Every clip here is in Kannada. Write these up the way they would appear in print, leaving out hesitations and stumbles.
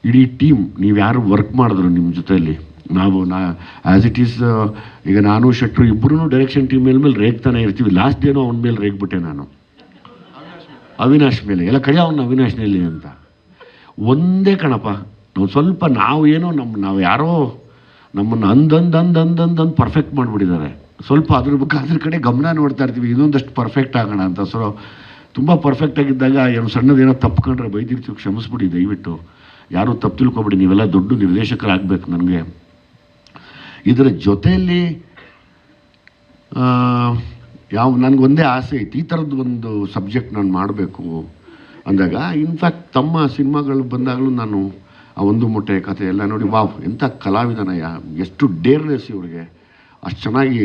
ಇಡೀ ಟೀಮ್ ನೀವು ಯಾರು ವರ್ಕ್ ಮಾಡಿದ್ರು ನಿಮ್ಮ ಜೊತೆಯಲ್ಲಿ ಆ್ಯಸ್ ಇಟ್ ಈಸ್ ಈಗ ನಾನು ಶೆಟ್ರು ಇಬ್ಬರೂ ಡೈರೆಕ್ಷನ್ ಟೀಮ್ ಮೇಲೆ ರೇಗ್ತಾನೆ ಇರ್ತೀವಿ. ಲಾಸ್ಟ್ ಡೇನೂ ಅವನ ಮೇಲೆ ರೇಗ್ಬಿಟ್ಟೆ ನಾನು, ಅವಿನಾಶ್ ಮೇಲೆ. ಎಲ್ಲ ಕಡೆ ಅವನು ಅವಿನಾಶ್ನಲ್ಲಿ ಅಂತ ಒಂದೇ ಕಣಪ್ಪ. ನಾವು ಸ್ವಲ್ಪ ನಾವು ಯಾರೋ ನಮ್ಮನ್ನು ಅಂದಂದು ಪರ್ಫೆಕ್ಟ್ ಮಾಡಿಬಿಟ್ಟಿದ್ದಾರೆ. ಸ್ವಲ್ಪ ಅದ್ರ ಕಡೆ ಗಮನ ನೋಡ್ತಾ ಇರ್ತೀವಿ, ಇನ್ನೊಂದಷ್ಟು ಪರ್ಫೆಕ್ಟ್ ಆಗೋಣ ಅಂತ. ಸೊ ತುಂಬ ಪರ್ಫೆಕ್ಟ್ ಆಗಿದ್ದಾಗ ಏನು ಸಣ್ಣದೇನೋ ತಪ್ಕೊಂಡ್ರೆ ಬೈದಿರ್ತೀವಿ, ಕ್ಷಮಿಸ್ಬಿಡಿ ದಯವಿಟ್ಟು, ಯಾರೂ ತಪ್ಪು ತಿಳ್ಕೊಬಿಡಿ. ನೀವೆಲ್ಲ ದೊಡ್ಡ ನಿರ್ದೇಶಕರಾಗಬೇಕು. ನನಗೆ ಇದರ ಜೊತೆಯಲ್ಲಿ ನನಗೊಂದೇ ಆಸೆ ಐತಿ, ಈ ಥರದ್ದು ಒಂದು ಸಬ್ಜೆಕ್ಟ್ ನಾನು ಮಾಡಬೇಕು ಅಂದಾಗ. ಇನ್ಫ್ಯಾಕ್ಟ್ ತಮ್ಮ ಸಿನಿಮಾಗಳು ಬಂದಾಗಲೂ ನಾನು ಆ ಒಂದು ಮೂಟೆ ಕಥೆ ಎಲ್ಲ ನೋಡಿ, ವಾವ್ ಎಂಥ ಕಲಾವಿದನಯ್ಯ, ಎಷ್ಟು ಡೇರ್ನೆಸ್ ಇವ್ರಿಗೆ, ಅಷ್ಟು ಚೆನ್ನಾಗಿ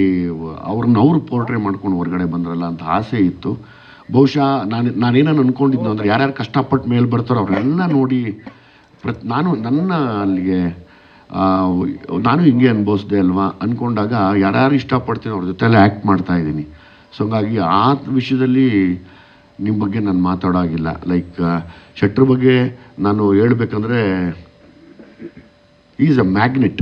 ಅವ್ರು ಪೋರ್ಟ್ರೇ ಮಾಡ್ಕೊಂಡು ಹೊರಗಡೆ ಬಂದ್ರಲ್ಲ ಅಂತ ಆಸೆ ಇತ್ತು. ಬಹುಶಃ ನಾನೇನನ್ನು ಅಂದ್ಕೊಂಡಿದ್ದು ಅಂದರೆ ಯಾರ್ಯಾರು ಕಷ್ಟಪಟ್ಟು ಮೇಲೆ ಬರ್ತಾರೋ ಅವರೆಲ್ಲ ನೋಡಿ ನನ್ನ ಅಲ್ಲಿಗೆ ನಾನು ಹಿಂಗೆ ಅನುಭವಿಸ್ದೆ ಅಲ್ವಾ ಅಂದ್ಕೊಂಡಾಗ ಯಾರ್ಯಾರು ಇಷ್ಟಪಡ್ತೀನಿ ಅವ್ರ ಜೊತೆಲ್ಲ ಆ್ಯಕ್ಟ್ ಮಾಡ್ತಾಯಿದ್ದೀನಿ. ಸೊ ಹಂಗಾಗಿ ಆ ವಿಷಯದಲ್ಲಿ ನಿಮ್ಮ ಬಗ್ಗೆ ನಾನು ಮಾತಾಡೋಗಿಲ್ಲ. ಲೈಕ್ ಶೆಟ್ರ್ ಬಗ್ಗೆ ನಾನು ಹೇಳ್ಬೇಕಂದ್ರೆ ಈಸ್ ಅ ಮ್ಯಾಗ್ನೆಟ್.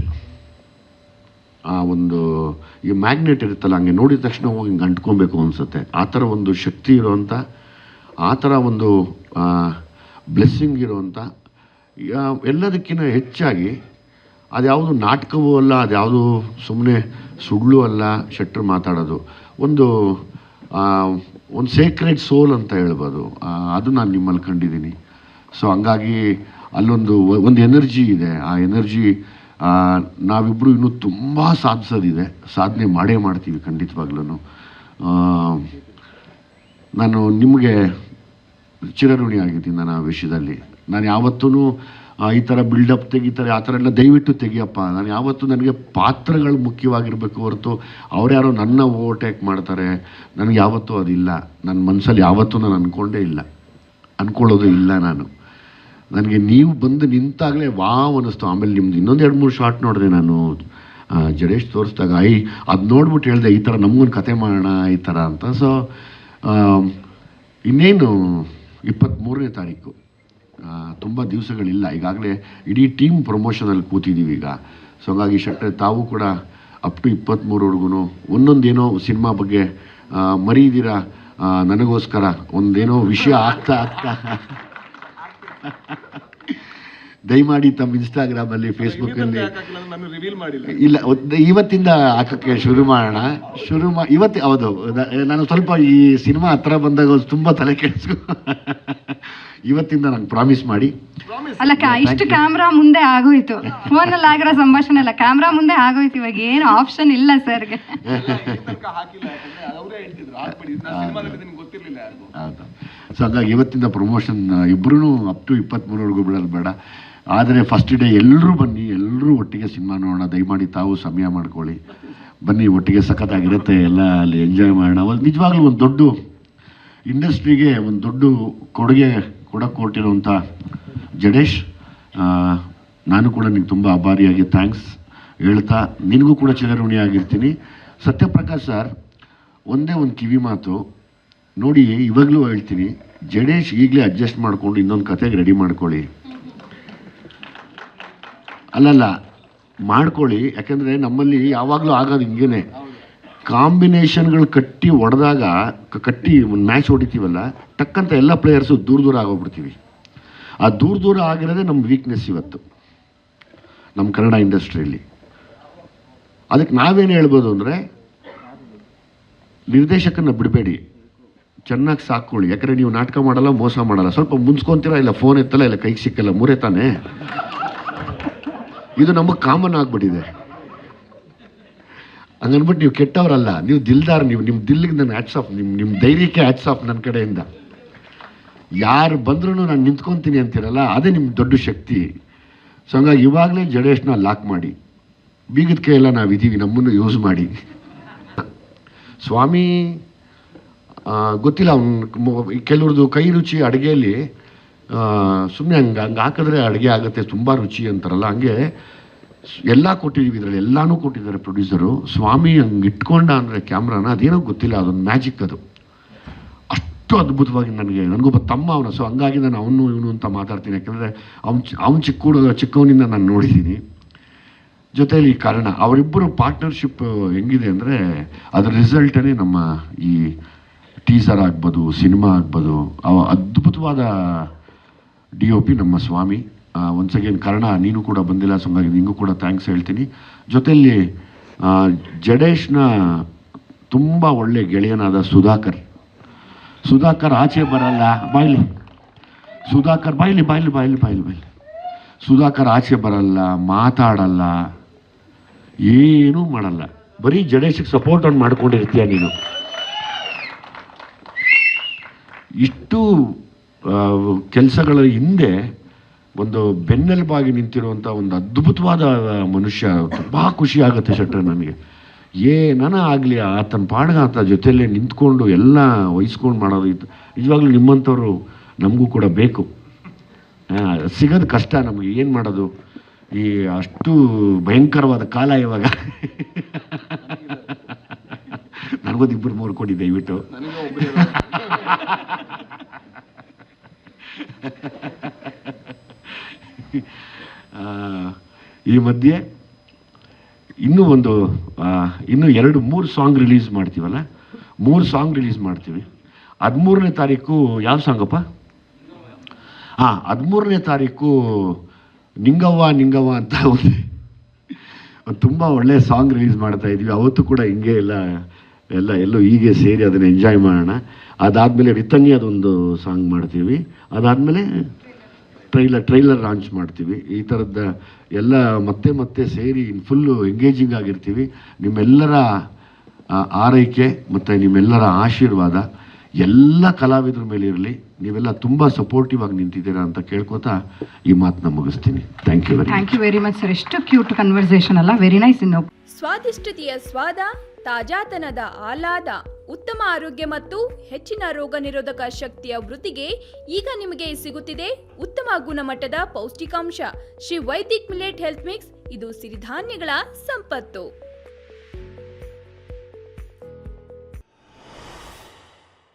ಈ ಮ್ಯಾಗ್ನೆಟ್ ಇರುತ್ತಲ್ಲ, ಹಂಗೆ ನೋಡಿದ ತಕ್ಷಣ ಹೋಗಿ ಹಿಂಗೆ ಅಂಟ್ಕೊಬೇಕು ಅನಿಸುತ್ತೆ. ಆ ಥರ ಒಂದು ಶಕ್ತಿ ಇರೋವಂಥ, ಆ ಥರ ಒಂದು ಬ್ಲೆಸ್ಸಿಂಗ್ ಇರೋವಂಥ, ಎಲ್ಲದಕ್ಕಿಂತ ಹೆಚ್ಚಾಗಿ ಅದ್ಯಾವುದು ನಾಟಕವೂ ಅಲ್ಲ, ಅದ್ಯಾವುದು ಸುಮ್ಮನೆ ಸುಳ್ಳು ಅಲ್ಲ. ಶೆಟ್ರ್ ಮಾತಾಡೋದು ಒಂದು ಸೇಕ್ರೆಡ್ ಸೋಲ್ ಅಂತ ಹೇಳ್ಬೋದು. ಅದು ನಾನು ನಿಮ್ಮಲ್ಲಿ ಕಂಡಿದ್ದೀನಿ. ಸೊ ಹಂಗಾಗಿ ಅಲ್ಲೊಂದು ಎನರ್ಜಿ ಇದೆ. ಆ ಎನರ್ಜಿ ನಾವಿಬ್ಬರು ಇನ್ನೂ ತುಂಬ ಸಾಧಿಸೋದಿದೆ, ಸಾಧನೆ ಮಾಡೇ ಮಾಡ್ತೀವಿ ಖಂಡಿತವಾಗ್ಲೂ. ನಾನು ನಿಮಗೆ ಚಿರಋಣಿ ಆಗಿದ್ದೀನಿ ನಾನು ಆ ವಿಷಯದಲ್ಲಿ. ನಾನು ಯಾವತ್ತೂ ಈ ಥರ ಬಿಲ್ಡಪ್ ತೆಗಿತಾರೆ ಆ ಥರ ಎಲ್ಲ ದಯವಿಟ್ಟು ತೆಗಿಯಪ್ಪ. ನಾನು ಯಾವತ್ತೂ ನನಗೆ ಪಾತ್ರಗಳು ಮುಖ್ಯವಾಗಿರಬೇಕು ಹೊರತು ಅವ್ರ್ಯಾರೋ ನನ್ನ ಓವರ್ಟೇಕ್ ಮಾಡ್ತಾರೆ, ನನಗೆ ಯಾವತ್ತೂ ಅದಿಲ್ಲ. ನನ್ನ ಮನಸ್ಸಲ್ಲಿ ಯಾವತ್ತೂ ನಾನು ಅಂದ್ಕೊಂಡೇ ಇಲ್ಲ, ಅಂದ್ಕೊಳ್ಳೋದು ಇಲ್ಲ. ನನಗೆ ನೀವು ಬಂದು ನಿಂತಾಗಲೇ ವಾವ್ ಅನ್ನಿಸ್ತು. ಆಮೇಲೆ ನಿಮ್ದು ಇನ್ನೊಂದು 2-3 ಶಾರ್ಟ್ ನೋಡಿದೆ ನಾನು ಜಡೇಶ್ ತೋರಿಸಿದಾಗ, ಅದು ನೋಡ್ಬಿಟ್ಟು ಹೇಳಿದೆ ಈ ಥರ ನಮಗೊಂದು ಕತೆ ಮಾಡೋಣ ಈ ಥರ ಅಂತ. ಸೊ ಇನ್ನೇನು 23ನೇ ತಾರೀಕು, ತುಂಬ ದಿವಸಗಳಿಲ್ಲ. ಈಗಾಗಲೇ ಇಡೀ ಟೀಮ್ ಪ್ರಮೋಷನಲ್ಲಿ ಕೂತಿದ್ದೀವಿ ಈಗ. ಸೊ ಹಾಗಾಗಿ ಶೆಟ್ರೆ ತಾವು ಕೂಡ ಅಪ್ ಟು 23ವರೆಗೂ ಒಂದೊಂದೇನೋ ಸಿನಿಮಾ ಬಗ್ಗೆ ಮರೀದಿರ ನನಗೋಸ್ಕರ ಒಂದೇನೋ ವಿಷಯ ಆಗ್ತಾ ದಯಮಾಡಿ ತಮ್ಮ ಇನ್ಸ್ಟಾಗ್ರಾಮಲ್ಲಿ, ಫೇಸ್ಬುಕ್ಕಲ್ಲಿ ಇಲ್ಲ ಇವತ್ತಿಂದ ಹಾಕೋಕ್ಕೆ ಶುರು ಮಾಡೋಣ. ಇವತ್ತು ಹೌದು, ನಾನು ಸ್ವಲ್ಪ ಈ ಸಿನಿಮಾ ಹತ್ರ ಬಂದಾಗ ತುಂಬ ತಲೆ ಕೆಡಿಸ್ಕೊ, ಇವತ್ತಿಂದ ನಂಗೆ ಪ್ರಾಮಿಸ್ ಮಾಡಿ. ಅಲ್ಲ, ಇಷ್ಟು ಕ್ಯಾಮ್ರಾ ಮುಂದೆ ಆಗೋಯ್ತು, ಫೋನಲ್ಲಿ ಆಗಿರೋ ಸಂಭಾಷಣೆ ಎಲ್ಲ ಕ್ಯಾಮ್ರಾ ಮುಂದೆ ಆಗೋಯ್ತು. ಇವಾಗ ಏನು ಆಪ್ಷನ್ ಇಲ್ಲ ಸರ್ಗೆ. ಸೊ ಹಾಗಾಗಿ ಇವತ್ತಿಂದ ಪ್ರಮೋಷನ್ ಇಬ್ಬರೂ ಅಪ್ ಟು 23ವರೆಗೂ ಬಿಡೋದು ಬೇಡ. ಆದರೆ ಫಸ್ಟ್ ಡೇ ಎಲ್ಲರೂ ಬನ್ನಿ, ಎಲ್ಲರೂ ಒಟ್ಟಿಗೆ ಸಿನಿಮಾ ನೋಡೋಣ. ದಯಮಾಡಿ ತಾವು ಸಮಯ ಮಾಡ್ಕೊಳ್ಳಿ, ಬನ್ನಿ, ಒಟ್ಟಿಗೆ ಸಖತ್ತಾಗಿರುತ್ತೆ, ಎಲ್ಲ ಅಲ್ಲಿ ಎಂಜಾಯ್ ಮಾಡೋಣ. ನಿಜವಾಗ್ಲೂ ಒಂದು ದೊಡ್ಡ ಇಂಡಸ್ಟ್ರಿಗೆ ಒಂದು ದೊಡ್ಡ ಕೊಡುಗೆ ಕೊಟ್ಟಿರುವಂಥ ಜಡೇಶ್, ನಾನು ಕೂಡ ನಿನಗೆ ತುಂಬ ಆಭಾರಿಯಾಗಿ ಥ್ಯಾಂಕ್ಸ್ ಹೇಳ್ತಾ ನಿನಗೂ ಕೂಡ ಚಿರಋಣಿಯಾಗಿರ್ತೀನಿ. ಸತ್ಯಪ್ರಕಾಶ್ ಸರ್, ಒಂದೇ ಒಂದು ಕಿವಿ ಮಾತು ನೋಡಿ, ಇವಾಗಲೂ ಹೇಳ್ತೀನಿ, ಜಡೇಶ್ ಈಗಲೇ ಅಡ್ಜಸ್ಟ್ ಮಾಡಿಕೊಂಡು ಇನ್ನೊಂದು ಕತೆಗೆ ರೆಡಿ ಮಾಡ್ಕೊಳ್ಳಿ. ಅಲ್ಲಲ್ಲ ಮಾಡ್ಕೊಳ್ಳಿ, ಯಾಕೆಂದರೆ ನಮ್ಮಲ್ಲಿ ಯಾವಾಗಲೂ ಆಗೋದು ಹಿಂಗೇನೆ, ಕಾಂಬಿನೇಷನ್ಗಳು ಕಟ್ಟಿ ಹೊಡೆದಾಗ ಒಂದು ಮ್ಯಾಚ್ ಹೊಡಿತೀವಲ್ಲ, ಟಕ್ಕಂತ ಎಲ್ಲ ಪ್ಲೇಯರ್ಸು ದೂರ ಆಗೋಗ್ಬಿಡ್ತೀವಿ. ಆ ದೂರ ಆಗಿರೋದೇ ನಮ್ಮ ವೀಕ್ನೆಸ್ ಇವತ್ತು ನಮ್ಮ ಕನ್ನಡ ಇಂಡಸ್ಟ್ರಿಯಲ್ಲಿ. ಅದಕ್ಕೆ ನಾವೇನು ಹೇಳ್ಬೋದು ಅಂದರೆ, ನಿರ್ದೇಶಕನ ಬಿಡಬೇಡಿ, ಚೆನ್ನಾಗಿ ಸಾಕ್ಕೊಳ್ಳಿ. ಯಾಕಂದರೆ ನೀವು ನಾಟಕ ಮಾಡಲ್ಲ, ಮೋಸ ಮಾಡಲ್ಲ, ಸ್ವಲ್ಪ ಮುನ್ಸ್ಕೊತೀರಾ, ಇಲ್ಲ ಫೋನ್ ಎತ್ತಲ್ಲ, ಇಲ್ಲ ಕೈಗೆ ಸಿಕ್ಕಲ್ಲ, ಮೂರೇ ತಾನೇ. ಇದು ನಮಗೆ ಕಾಮನ್ ಆಗಿಬಿಟ್ಟಿದೆ. ಹಂಗನ್ಬಿಟ್ಟು ನೀವು ಕೆಟ್ಟವರಲ್ಲ, ನೀವು ದಿಲ್ದಾರ್. ನಿಮ್ಮ ದಿಲ್ಲಿಗೆ ನನ್ನ ಹ್ಯಾಟ್ಸ್ ಆಫ್, ನಿಮ್ಮ ಧೈರ್ಯಕ್ಕೆ ಹ್ಯಾಟ್ಸ್ ಆಫ್ ನನ್ನ ಕಡೆಯಿಂದ. ಯಾರು ಬಂದ್ರೂ ನಾನು ನಿಂತ್ಕೊತೀನಿ ಅಂತೀರಲ್ಲ, ಅದೇ ನಿಮ್ಮ ದೊಡ್ಡ ಶಕ್ತಿ. ಸೊ ಹಂಗಾಗಿ ಇವಾಗಲೇ ಜಡೇಶ್ನ ಲಾಕ್ ಮಾಡಿ, ಬೀಗದ ಕೈಯೆಲ್ಲ ನಾವಿದ್ದೀವಿ, ನಮ್ಮನ್ನು ಯೂಸ್ ಮಾಡಿ. ಸ್ವಾಮಿ ಗೊತ್ತಿಲ್ಲ, ಕೆಲವ್ರದ್ದು ಕೈ ರುಚಿ ಅಡುಗೆಯಲ್ಲಿ ಸುಮ್ಮನೆ ಹಂಗೆ ಹಾಕಿದ್ರೆ ಅಡುಗೆ ಆಗುತ್ತೆ, ತುಂಬ ರುಚಿ ಅಂತಾರಲ್ಲ, ಹಂಗೆ ಎಲ್ಲ ಕೊಟ್ಟಿದ್ದೀವಿ. ಇದರಲ್ಲಿ ಎಲ್ಲನೂ ಕೊಟ್ಟಿದ್ದಾರೆ ಪ್ರೊಡ್ಯೂಸರು. ಸ್ವಾಮಿ ಹಂಗೆ ಇಟ್ಕೊಂಡ ಅಂದರೆ ಕ್ಯಾಮ್ರಾನ, ಅದೇನೋ ಗೊತ್ತಿಲ್ಲ, ಅದೊಂದು ಮ್ಯಾಜಿಕ್. ಅದು ಅಷ್ಟು ಅದ್ಭುತವಾಗಿ ನನಗೊಬ್ಬ ತಮ್ಮ ಅವನು. ಸೊ ಹಂಗಾಗಿ ನಾನು ಅವನು ಇವನು ಅಂತ ಮಾತಾಡ್ತೀನಿ, ಯಾಕೆಂದರೆ ಅವ್ನು ಚಿಕ್ಕವನಿಂದ ನಾನು ನೋಡಿದ್ದೀನಿ. ಜೊತೆಯಲ್ಲಿ ಕಾರಣ ಅವರಿಬ್ಬರು ಪಾರ್ಟ್ನರ್ಶಿಪ್ ಹೆಂಗಿದೆ ಅಂದರೆ ಅದರ ರಿಸಲ್ಟೇ ನಮ್ಮ ಈ ಟೀಸರ್ ಆಗ್ಬೋದು, ಸಿನಿಮಾ ಆಗ್ಬೋದು. ಅದ್ಭುತವಾದ DOP ನಮ್ಮ ಸ್ವಾಮಿ. ಒನ್ಸ್ ಅಗೇನ್ ಕಾರಣ ನೀನು ಕೂಡ ಬಂದಿಲ್ಲ, ಸೊ ಹಂಗಾಗಿ ನಿಂಗೂ ಕೂಡ ಥ್ಯಾಂಕ್ಸ್ ಹೇಳ್ತೀನಿ. ಜೊತೆಯಲ್ಲಿ ಜಡೇಶ್ನ ತುಂಬ ಒಳ್ಳೆ ಗೆಳೆಯನಾದ ಸುಧಾಕರ್ ಆಚೆ ಬರಲ್ಲ, ಬಾಯ್ಲಿ ಸುಧಾಕರ್ ಆಚೆ ಬರಲ್ಲ, ಮಾತಾಡಲ್ಲ, ಏನೂ ಮಾಡಲ್ಲ, ಬರೀ ಜಡೇಶಿಗೆ ಸಪೋರ್ಟ್ ಆನ್ ಮಾಡ್ಕೊಂಡಿರ್ತೀಯ ನೀನು. ಇಷ್ಟು ಕೆಲಸಗಳ ಹಿಂದೆ ಒಂದು ಬೆನ್ನೆಲುಬಾಗಿ ನಿಂತಿರುವಂಥ ಒಂದು ಅದ್ಭುತವಾದ ಮನುಷ್ಯ. ತುಂಬ ಖುಷಿ ಆಗುತ್ತೆ ಶೆಟ್ರೆ ನನಗೆ. ಏನನ ಆಗಲಿ ಆತನ ಪಾಡ್ಗ ಆತ ಜೊತೆಯಲ್ಲೇ ನಿಂತ್ಕೊಂಡು ಎಲ್ಲ ವಹಿಸ್ಕೊಂಡು ಮಾಡೋದು ಇತ್ತು. ನಿಜವಾಗ್ಲೂ ನಿಮ್ಮಂಥವ್ರು ನಮಗೂ ಕೂಡ ಬೇಕು. ಸಿಗೋದು ಕಷ್ಟ ನಮಗೆ, ಏನು ಮಾಡೋದು, ಈ ಅಷ್ಟು ಭಯಂಕರವಾದ ಕಾಲ ಇವಾಗ. ನನಗೊಂದು 2-3 ಕೊಡಿ ದಯವಿಟ್ಟು. ಈ ಮಧ್ಯೆ ಇನ್ನೂ 2-3 ಸಾಂಗ್ ರಿಲೀಸ್ ಮಾಡ್ತೀವಲ್ಲ, 3 ಸಾಂಗ್ ರಿಲೀಸ್ ಮಾಡ್ತೀವಿ. 13ನೇ ತಾರೀಕು ಯಾವ ಸಾಂಗಪ್ಪ? 13ನೇ ತಾರೀಕು ನಿಂಗವ್ವ ಅಂತ ಒಂದು ತುಂಬ ಒಳ್ಳೆಯ ಸಾಂಗ್ ರಿಲೀಸ್ ಮಾಡ್ತಾ ಇದ್ವಿ. ಅವತ್ತು ಕೂಡ ಹಿಂಗೆ ಎಲ್ಲೋ ಹೀಗೆ ಸೇರಿ ಅದನ್ನು ಎಂಜಾಯ್ ಮಾಡೋಣ. ಅದಾದಮೇಲೆ ರಿತನ್ನಿ ಅದೊಂದು ಸಾಂಗ್ ಮಾಡ್ತೀವಿ. ಅದಾದಮೇಲೆ ಟ್ರೈಲರ್ ಲಾಂಚ್ ಮಾಡ್ತೀವಿ. ಈ ಥರದ ಎಲ್ಲ ಮತ್ತೆ ಸೇರಿ ಫುಲ್ಲು ಎಂಗೇಜಿಂಗ್ ಆಗಿರ್ತೀವಿ. ನಿಮ್ಮೆಲ್ಲರ ಆರೈಕೆ ಮತ್ತು ನಿಮ್ಮೆಲ್ಲರ ಆಶೀರ್ವಾದ ಎಲ್ಲ ಕಲಾವಿದ್ರ ಮೇಲೆ ಇರಲಿ. ನೀವೆಲ್ಲ ತುಂಬ ಸಪೋರ್ಟಿವ್ ಆಗಿ ನಿಂತಿದ್ದೀರಾ ಅಂತ ಕೇಳ್ಕೊತಾ ಈ ಮಾತನ್ನ ಮುಗಿಸ್ತೀನಿ. Thank you very much sir. ಎಷ್ಟು ಕ್ಯೂಟ್ ಕನ್ವರ್ಸೇಷನ್ ಅಲ್ಲ, ವೆರಿ ನೈಸ್. ಸ್ವಾದಿಷ್ಟತೆಯ ಸ್ವಾದ, ತಾಜಾತನದ ಆಹ್ಲಾದ, ಉತ್ತಮ ಆರೋಗ್ಯ ಮತ್ತು ಹೆಚ್ಚಿನ ರೋಗ ನಿರೋಧಕ ಶಕ್ತಿಯ ವೃದ್ಧಿಗೆ ಈಗ ನಿಮಗೆ ಸಿಗುತ್ತಿದೆ ಉತ್ತಮ ಗುಣಮಟ್ಟದ ಪೌಷ್ಟಿಕಾಂಶ Shri Vaidik millet health mix. ಇದು ಸಿರಿಧಾನ್ಯಗಳ ಸಂಪತ್ತು.